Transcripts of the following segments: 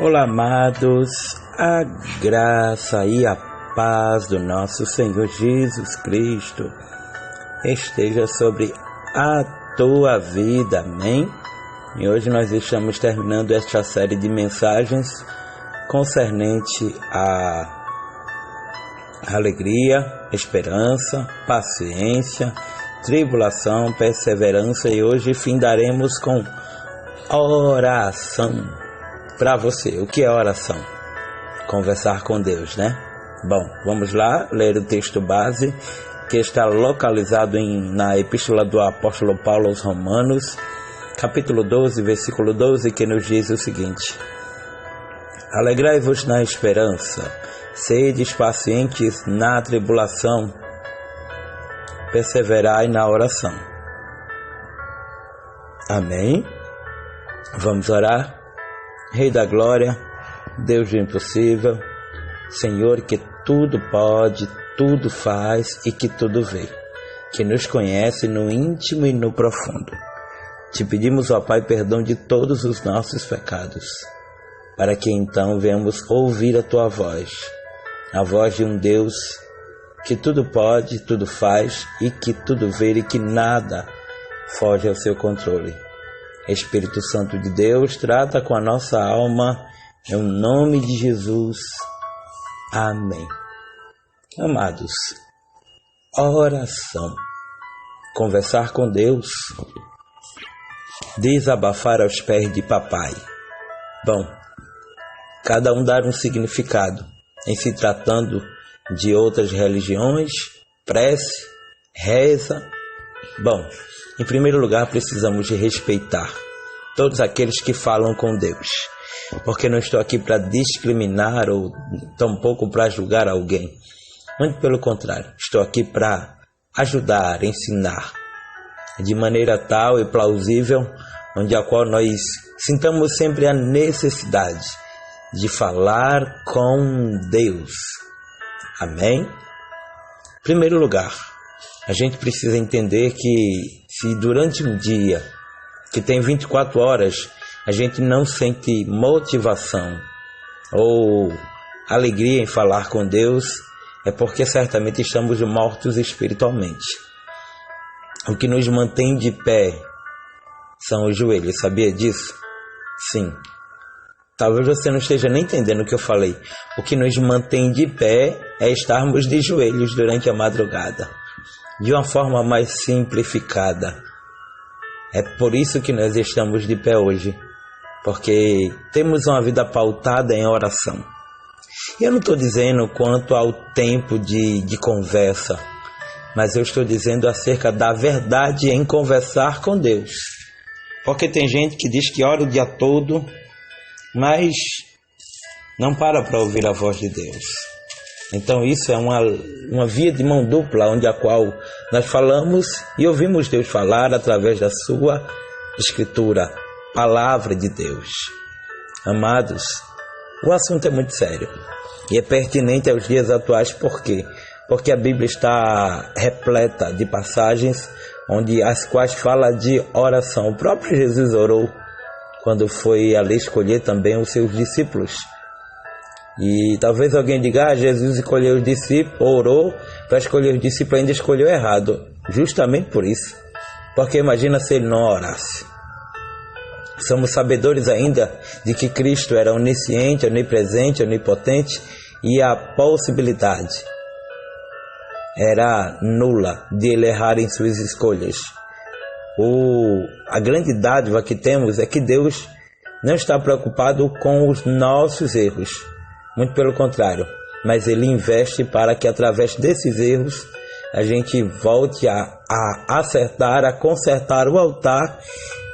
Olá, amados, a graça e a paz do nosso Senhor Jesus Cristo esteja sobre a tua vida, amém? E hoje nós estamos terminando esta série de mensagens concernente à alegria, esperança, paciência, tribulação, perseverança, e hoje findaremos com oração. Para você, o que é oração? Conversar com Deus, né? Bom, vamos lá ler o texto base que está localizado na epístola do apóstolo Paulo aos Romanos, capítulo 12, versículo 12, que nos diz o seguinte: Alegrai-vos na esperança, sedes pacientes na tribulação, perseverai na oração. Amém? Vamos orar? Rei da glória, Deus do impossível, Senhor que tudo pode, tudo faz e que tudo vê, que nos conhece no íntimo e no profundo. Te pedimos, ó Pai, perdão de todos os nossos pecados, para que então venhamos ouvir a Tua voz, a voz de um Deus que tudo pode, tudo faz e que tudo vê e que nada foge ao seu controle. Espírito Santo de Deus, trata com a nossa alma, em nome de Jesus. Amém. Amados, oração, conversar com Deus, desabafar aos pés de papai. Bom, cada um dar um significado em se tratando de outras religiões, prece, reza. Bom, em primeiro lugar, precisamos de respeitar todos aqueles que falam com Deus, porque não estou aqui para discriminar ou tampouco para julgar alguém. Muito pelo contrário, estou aqui para ajudar, ensinar, de maneira tal e plausível, onde a qual nós sintamos sempre a necessidade de falar com Deus. Amém? Em primeiro lugar, a gente precisa entender que se durante um dia que tem 24 horas, a gente não sente motivação ou alegria em falar com Deus, é porque certamente estamos mortos espiritualmente. O que nos mantém de pé são os joelhos, sabia disso? Sim. Talvez você não esteja nem entendendo o que eu falei. O que nos mantém de pé é estarmos de joelhos durante a madrugada, de uma forma mais simplificada. É por isso que nós estamos de pé hoje, porque temos uma vida pautada em oração. E eu não estou dizendo quanto ao tempo de conversa, mas eu estou dizendo acerca da verdade em conversar com Deus. Porque tem gente que diz que ora o dia todo, mas não para ouvir a voz de Deus. Então isso é uma via de mão dupla, onde a qual nós falamos e ouvimos Deus falar através da sua Escritura, Palavra de Deus. Amados, o assunto é muito sério e é pertinente aos dias atuais. Por quê? Porque a Bíblia está repleta de passagens onde as quais fala de oração. O próprio Jesus orou quando foi ali escolher também os seus discípulos. E talvez alguém diga, Jesus escolheu os discípulos, orou para escolher os discípulos, ainda escolheu errado. Justamente por isso. Porque imagina se ele não orasse. Somos sabedores ainda de que Cristo era onisciente, onipresente, onipotente, e a possibilidade era nula de ele errar em suas escolhas. A grande dádiva que temos é que Deus não está preocupado com os nossos erros. Muito pelo contrário, mas Ele investe para que através desses erros a gente volte a acertar, a consertar o altar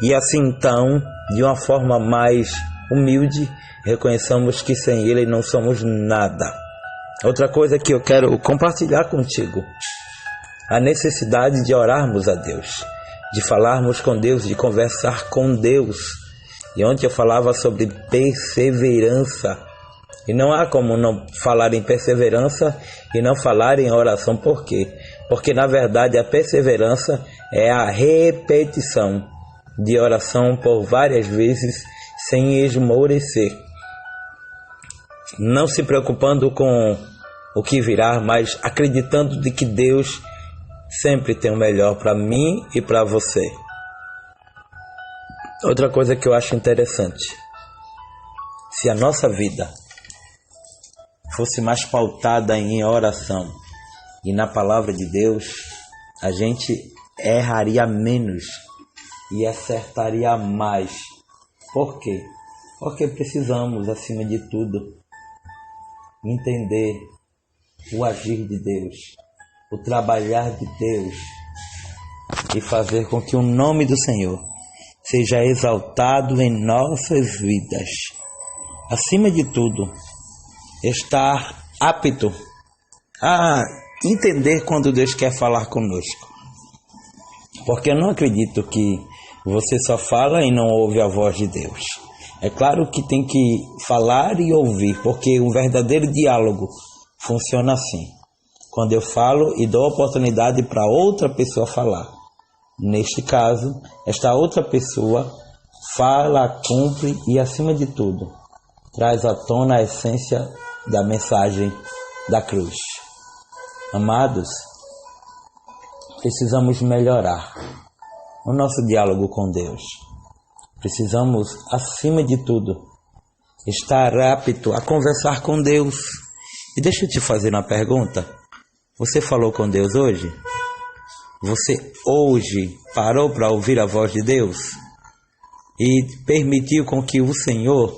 e assim então, de uma forma mais humilde, reconheçamos que sem Ele não somos nada. Outra coisa que eu quero compartilhar contigo, a necessidade de orarmos a Deus, de falarmos com Deus, de conversar com Deus. E ontem eu falava sobre perseverança. E não há como não falar em perseverança e não falar em oração. Por quê? Porque na verdade a perseverança é a repetição de oração por várias vezes sem esmorecer. não se preocupando com o que virá, mas acreditando de que Deus sempre tem o melhor para mim e para você. Outra coisa que eu acho interessante, se a nossa vida fosse mais pautada em oração e na palavra de Deus, a gente erraria menos e acertaria mais. Por quê? Porque precisamos, acima de tudo, entender o agir de Deus, o trabalhar de Deus e fazer com que o nome do Senhor seja exaltado em nossas vidas. Acima de tudo, estar apto a entender quando Deus quer falar conosco. Porque eu não acredito que você só fala e não ouve a voz de Deus. É claro que tem que falar e ouvir, porque um verdadeiro diálogo funciona assim. Quando eu falo e dou oportunidade para outra pessoa falar. Neste caso, esta outra pessoa fala, cumpre e, acima de tudo, traz à tona a essência da mensagem da cruz. Amados, precisamos melhorar o nosso diálogo com Deus. Precisamos, acima de tudo, estar apto a conversar com Deus. E deixa eu te fazer uma pergunta. Você falou com Deus hoje? Você hoje parou para ouvir a voz de Deus? E permitiu com que o Senhor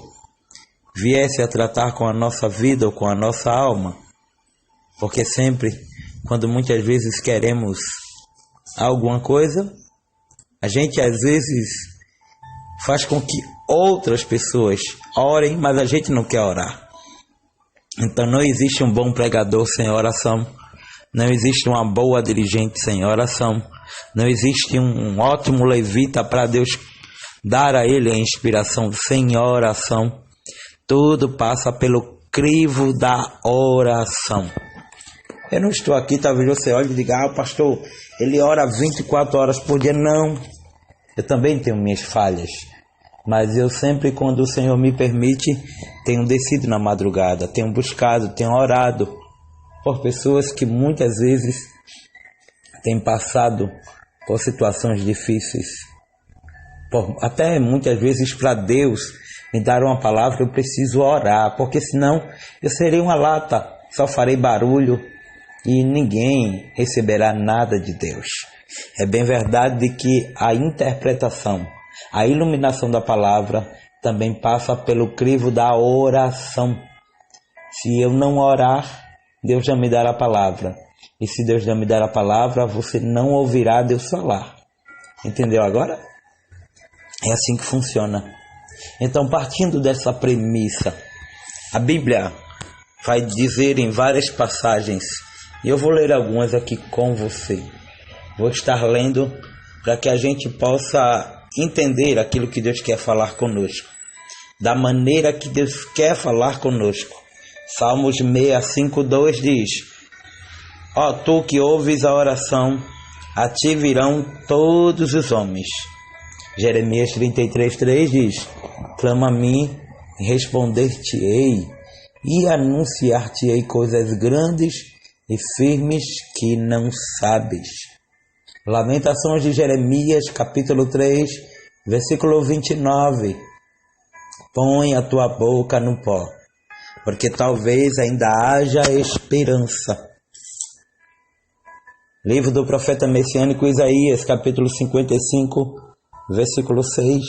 viesse a tratar com a nossa vida ou com a nossa alma? Porque sempre, quando muitas vezes queremos alguma coisa, a gente às vezes faz com que outras pessoas orem, mas a gente não quer orar. Então não existe um bom pregador sem oração. Não existe uma boa dirigente sem oração. Não existe um ótimo levita para Deus dar a ele a inspiração sem oração. Tudo passa pelo crivo da oração. Eu não estou aqui, talvez você olhe e diga, pastor, ele ora 24 horas por dia. Não, eu também tenho minhas falhas. Mas eu sempre, quando o Senhor me permite, tenho descido na madrugada, tenho buscado, tenho orado por pessoas que muitas vezes têm passado por situações difíceis. Até muitas vezes para Deus me dar uma palavra, eu preciso orar, porque senão eu serei uma lata, só farei barulho e ninguém receberá nada de Deus. É bem verdade que a interpretação, a iluminação da palavra também passa pelo crivo da oração. Se eu não orar, Deus já me dará a palavra. E se Deus já me dar a palavra, você não ouvirá Deus falar. Entendeu agora? É assim que funciona. Então, partindo dessa premissa, a Bíblia vai dizer em várias passagens, e eu vou ler algumas aqui com você. Vou estar lendo para que a gente possa entender aquilo que Deus quer falar conosco, da maneira que Deus quer falar conosco. Salmos 65:2 diz: ó tu que ouves a oração, a ti virão todos os homens. Jeremias 33:3 diz: clama a mim, responder-te-ei, e anunciar-te-ei coisas grandes e firmes que não sabes. Lamentações de Jeremias, capítulo 3, versículo 29. Põe a tua boca no pó, porque talvez ainda haja esperança. Livro do profeta messiânico Isaías, capítulo 55, versículo 6.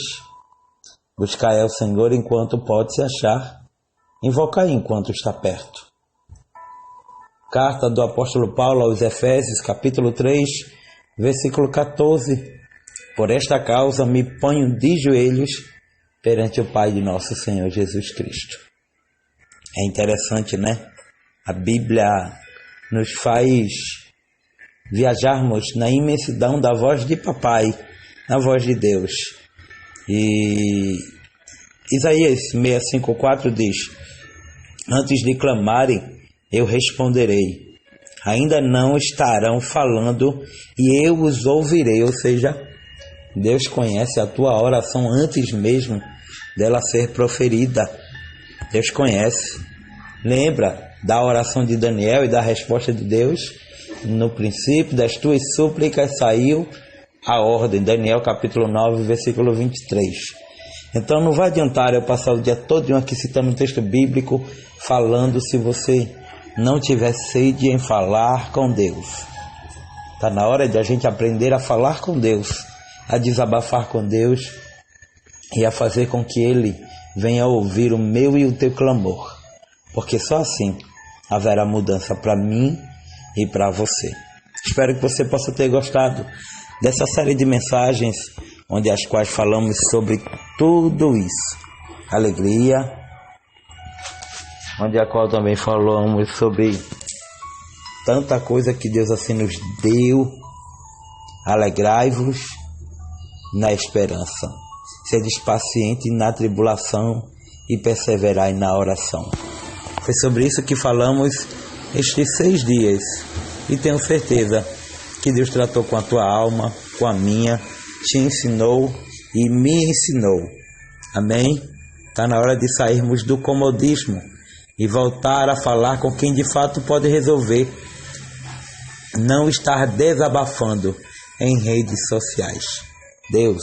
Buscai ao Senhor enquanto pode se achar, invocai enquanto está perto. Carta do apóstolo Paulo aos Efésios, capítulo 3, versículo 14. Por esta causa me ponho de joelhos perante o Pai de nosso Senhor Jesus Cristo. É interessante, né? A Bíblia nos faz viajarmos na imensidão da voz de papai, na voz de Deus. E Isaías 65:4 diz: antes de clamarem, eu responderei. Ainda não estarão falando e eu os ouvirei. Ou seja, Deus conhece a tua oração antes mesmo dela ser proferida. Deus conhece. Lembra da oração de Daniel e da resposta de Deus? No princípio das tuas súplicas saiu a ordem. Daniel capítulo 9, versículo 23. Então não vai adiantar eu passar o dia todo aqui citando um texto bíblico falando se você não tiver sede em falar com Deus. Está na hora de a gente aprender a falar com Deus, a desabafar com Deus e a fazer com que Ele venha ouvir o meu e o teu clamor. Porque só assim haverá mudança para mim e para você. Espero que você possa ter gostado dessa série de mensagens onde as quais falamos sobre tudo isso. Alegria, onde a qual também falamos sobre tanta coisa que Deus assim nos deu. Alegrai-vos na esperança, sedes pacientes na tribulação e perseverai na oração. Foi sobre isso que falamos estes 6 dias e tenho certeza que Deus tratou com a tua alma, com a minha, te ensinou e me ensinou. Amém? Está na hora de sairmos do comodismo e voltar a falar com quem de fato pode resolver. Não estar desabafando em redes sociais. Deus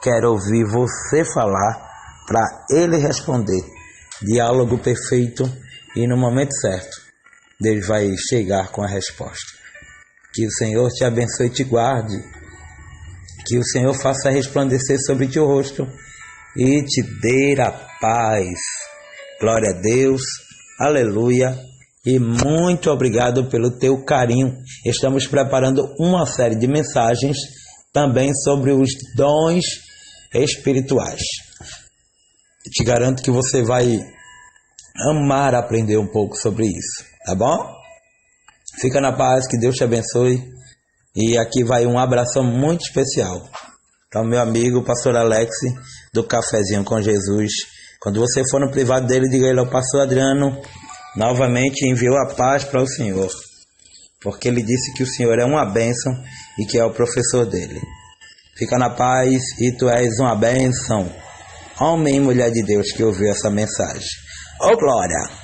quer ouvir você falar para Ele responder. Diálogo perfeito e no momento certo Deus vai chegar com a resposta. Que o Senhor te abençoe e te guarde. Que o Senhor faça resplandecer sobre ti o rosto e te dê a paz. Glória a Deus. Aleluia. E muito obrigado pelo teu carinho. Estamos preparando uma série de mensagens também sobre os dons espirituais. Te garanto que você vai amar aprender um pouco sobre isso, tá bom? Fica na paz, que Deus te abençoe. E aqui vai um abração muito especial para o meu amigo pastor Alex do Cafezinho com Jesus. Quando você for no privado dele, diga a ele: ao pastor Adriano novamente enviou a paz para o Senhor, porque ele disse que o Senhor é uma bênção e que é o professor dele. Fica na paz e tu és uma bênção. Homem e mulher de Deus que ouviu essa mensagem. Oh glória!